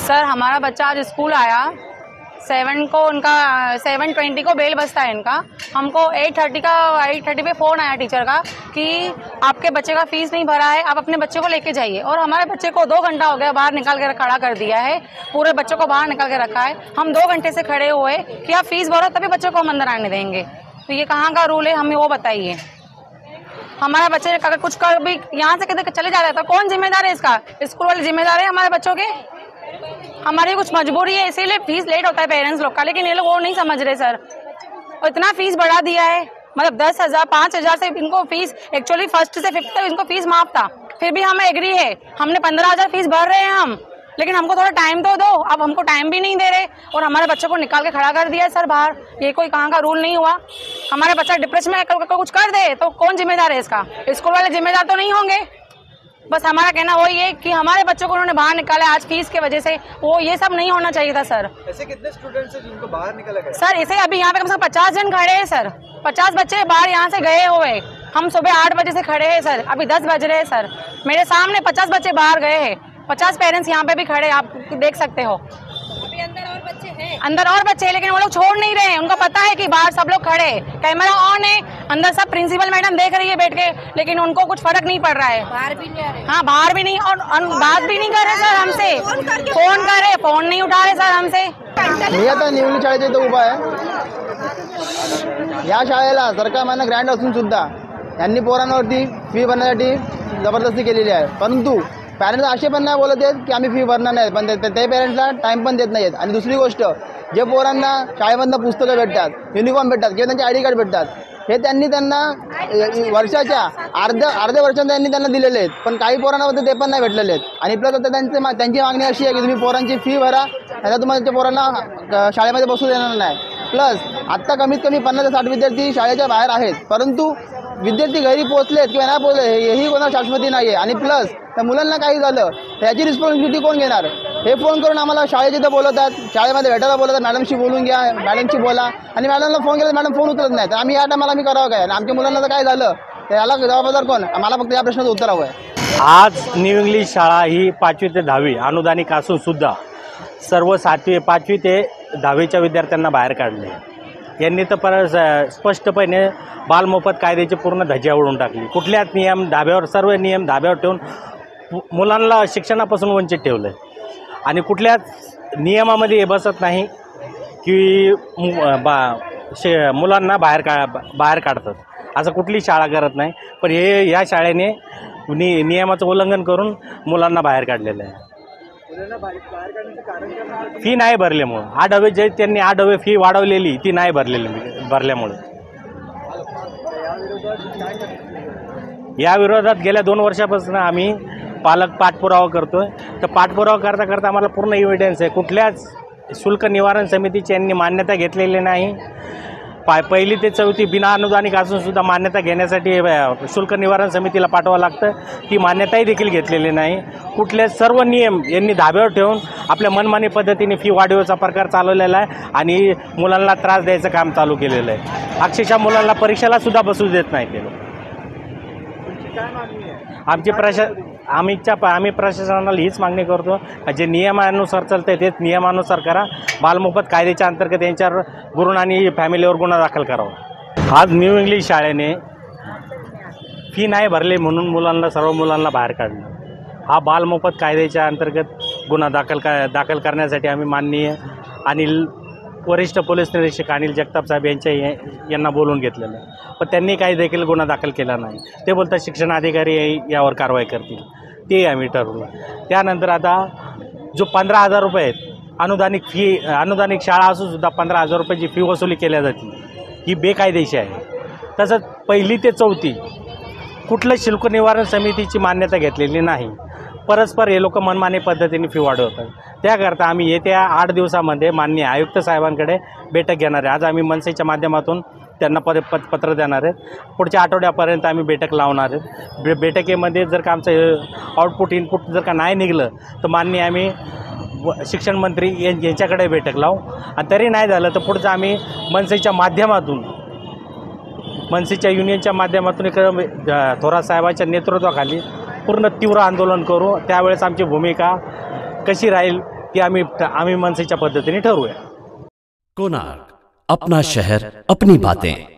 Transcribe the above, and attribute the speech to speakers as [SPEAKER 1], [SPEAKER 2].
[SPEAKER 1] Sir हमारा बच्चा आज स्कूल आया 7:20 को बेल बजता है इनका। हमको 8:30 पे फ़ोन आया टीचर का कि आपके बच्चे का फीस नहीं भरा है, आप अपने बच्चे को लेके जाइए। और हमारे बच्चे को 2 घंटा हो गया बाहर निकाल के खड़ा कर दिया है, पूरे बच्चों को बाहर निकाल के रखा है। हम 2 घंटे से खड़े हुए कि आप फीस भरो तभी बच्चों को हम अंदर आने देंगे। तो ये कहाँ का रूल है, हमें वो बताइए। हमारे बच्चे अगर कुछ कर भी यहाँ से किधर चले जा रहा था, कौन जिम्मेदार है इसका? स्कूल वाले जिम्मेदार है हमारे बच्चों के। हमारी कुछ मजबूरी है, इसीलिए फीस लेट होता है पेरेंट्स लोग का, लेकिन ये लोग वो नहीं समझ रहे सर। और इतना फीस बढ़ा दिया है, मतलब 10,000 5,000 से इनको फीस, एक्चुअली 1st से 5th तक इनको फीस माफ था, फिर भी हमें एग्री है। हमने 15,000 फीस भर रहे हैं हम, लेकिन हमको थोड़ा टाइम तो दो। अब हमको टाइम भी नहीं दे रहे और हमारे बच्चों को निकाल के खड़ा कर दिया है सर बाहर। ये कोई कहाँ का रूल नहीं हुआ। हमारे बच्चा डिप्रेशन में कुछ कर दे तो कौन जिम्मेदार है इसका? स्कूल वाले जिम्मेदार तो नहीं होंगे। बस हमारा कहना वही है कि हमारे बच्चों को उन्होंने बाहर निकाला आज फीस की वजह से, वो ये सब नहीं होना चाहिए था सर।
[SPEAKER 2] ऐसे कितने स्टूडेंट्स हैं जिनको बाहर निकाला गया?
[SPEAKER 1] सर इसे अभी यहाँ पे कम से कम 50 जन खड़े हैं सर। 50 बच्चे बाहर यहाँ से गए हुए। हम सुबह 8 बजे से खड़े हैं सर, अभी 10 बज रहे हैं सर। मेरे सामने 50 बच्चे बाहर गए हैं, 50 पेरेंट्स यहाँ पे भी खड़े, आप देख सकते हो।
[SPEAKER 3] अभी अंदर और बच्चे हैं?
[SPEAKER 1] अंदर और बच्चे हैं, लेकिन वो लोग छोड़ नहीं रहे हैं। उनको पता है कि बाहर सब लोग खड़े, कैमरा ऑन है, अंदर सब प्रिंसिपल मैडम देख रही है बैठ के, लेकिन उनको कुछ फर्क नहीं पड़ रहा है।
[SPEAKER 3] बाहर भी नहीं आ रहे?
[SPEAKER 1] हाँ बाहर भी नहीं, और बात भी नहीं कर रहे सर हमसे। फोन कर रहे, फोन नहीं उठा रहे सर हमसे।
[SPEAKER 4] मी आता निवली शाळेच्या इथं उभा आहे। या शाळेला सरकारमान्य ग्रँट असून सुद्धा यांनी पोरांवरती फी भरण्यासाठी जबरदस्ती केलेली आहे, परंतु पॅरेंट्स असे पण नाही बोलत आहेत की आम्ही फी भरणार नाही, पण ते पॅरेंट्सला टाईम पण देत नाही आहेत। आणि दुसरी गोष्ट, जे पोरांना शाळेमधनं पुस्तकं भेटतात, युनिफॉर्म भेटतात किंवा त्यांचे आयडी कार्ड भेटतात, हे त्यांना वर्षाच्या अर्ध्या वर्षांत त्यांना दिलेले आहेत, पण काही पोरांना ते पण नाही भेटलेले आहेत। आणि प्लस आता त्यांची मागणी अशी आहे की तुम्ही पोरांची फी भरा, आता तुम्हाला त्या पोरांना शाळेमध्ये बसू देणार नाही। प्लस आत्ता कमीत कमी 50 ते 60 विद्यार्थी शाळेच्या बाहेर आहेत, परंतु विद्यार्थी घरी पोहोचलेत किंवा नाही पोहोचले हेही कोणा शाश्वती नाही आहे। आणि प्लस त्या मुलांना काही झालं त्याची रिस्पॉन्सिबिलिटी कोण घेणार? हे फोन करून आम्हाला शाळेत इथं बोलवतात, शाळेमध्ये भेटायला बोलवतात, मॅडमशी बोलून घ्या, मॅडमशी बोला, आणि मॅडमला फोन केला मॅडम फोन उचलत नाही, तर आम्ही या टायमाला आम्ही करावं काय? आणि आमच्या मुलांना जर काय झालं तर याला जबाबदार कोण? मला फक्त या प्रश्नाचं उत्तर हवं आहे।
[SPEAKER 5] आज न्यू इंग्लिश शाळा ही 5वी ते 10वी अनुदानिक असून सुद्धा सर्व 7वी 5वी ते 10वीच्या विद्यार्थ्यांना बाहेर काढले। यांनी तर स्पष्टपणे बालमोफत कायद्याची पूर्ण धज्जा उडवून टाकली। कुठल्याच सर्व नियम धाब्यावर ठेवून मुलांना शिक्षणापासून वंचित ठेवलं आहे। आणि कुठल्याच नियमामध्ये हे बसत नाही की मुलांना बाहेर काढतात, असं कुठली शाळा करत नाही। पण या शाळेने नियमाचं उल्लंघन करून मुलांना बाहेर काढलेलं आहे। फी नाही भरल्यामुळं 8 डबे जे त्यांनी 8 डबे फी वाढवलेली ती नाही भरल्यामुळे या विरोधात गेल्या 2 वर्षापासून आम्ही पालक पाठपुरावा करतोय। तर पाठपुरावा करता करता आम्हाला पूर्ण एव्हिडन्स आहे, कुठल्याच शुल्क निवारण समितीची यांनी मान्यता घेतलेली नाही। 1ली ते 4थी बिना अनुदानिक असून सुद्धा मान्यता घेण्यासाठी शुल्क निवारण समितीला पाठवावं लागतं, ती मान्यताही देखील घेतलेली नाही। कुठले सर्व नियम यांनी धाब्यावर ठेवून आपल्या मनमानी पद्धतीने फी वाढीचा प्रकार चालवलेला आहे आणि मुलांना त्रास द्यायचं काम चालू केलेलं आहे। अक्षरशः मुलांना परीक्षेला सुद्धा बसू देत नाही ते लोक। आम्ही प्रशासनाला हीच मागणी करतो, जे नियमानुसार चालतं तेच नियमानुसार करा। बालमोफत कायद्याच्या अंतर्गत यांच्यावर गुरुं आणि फॅमिलीवर गुन्हा दाखल करावा। आज न्यू इंग्लिश शाळेने फी नाही भरली म्हणून सर्व मुलांना बाहेर काढलं। हा बालमोफत कायद्याच्या अंतर्गत गुन्हा दाखल करण्यासाठी आम्ही माननीय वरिष्ठ पोलीस निरीक्षक अनिल जगताप साहेब यांना बोलून घेतलेलं आहे, पण त्यांनी काही देखील गुन्हा दाखल केला नाही। ते बोलतात शिक्षण अधिकारी यावर कारवाई करतील, ते आम्ही ठरवलं। त्यानंतर आता जो 15,000 रुपये आहेत अनुदानिक शाळा असून सुद्धा 15,000 रुपयाची फी वसुली केल्या जाते, ही बेकायदेशीर आहे। तसंच 1ली ते 4थी कुठलं शुल्क निवारण समितीची मान्यता घेतलेली नाही, परस्पर हे लोक मनमानी पद्धतीने फी वाढवतात। त्याकरता आम्ही येत्या 8 दिवसामध्ये माननीय आयुक्त साहेबांकडे बैठक घेणार आहे। आज आम्ही मनसेच्या माध्यमातून त्यांना पत्र देणार आहेत, पुढच्या आठवड्यापर्यंत आम्ही बैठक लावणार आहेत। बैठकीमध्ये जर का आमचं इनपुट जर का नाही निघलं तर माननीय आम्ही शिक्षण मंत्री यांच्याकडे बैठक लावू, आणि तरी नाही झालं तर पुढचं आम्ही मनसेच्या युनियनच्या माध्यमातून एक थोरात साहेबांच्या नेतृत्वाखाली पूर्ण तीव्र आंदोलन करू। त्यावेळेस आमची भूमिका कशी राहील ती आम्ही मनसेच्या पद्धतीने ठरवूया.
[SPEAKER 6] कोणार्क, अपना शहर अपनी बातें.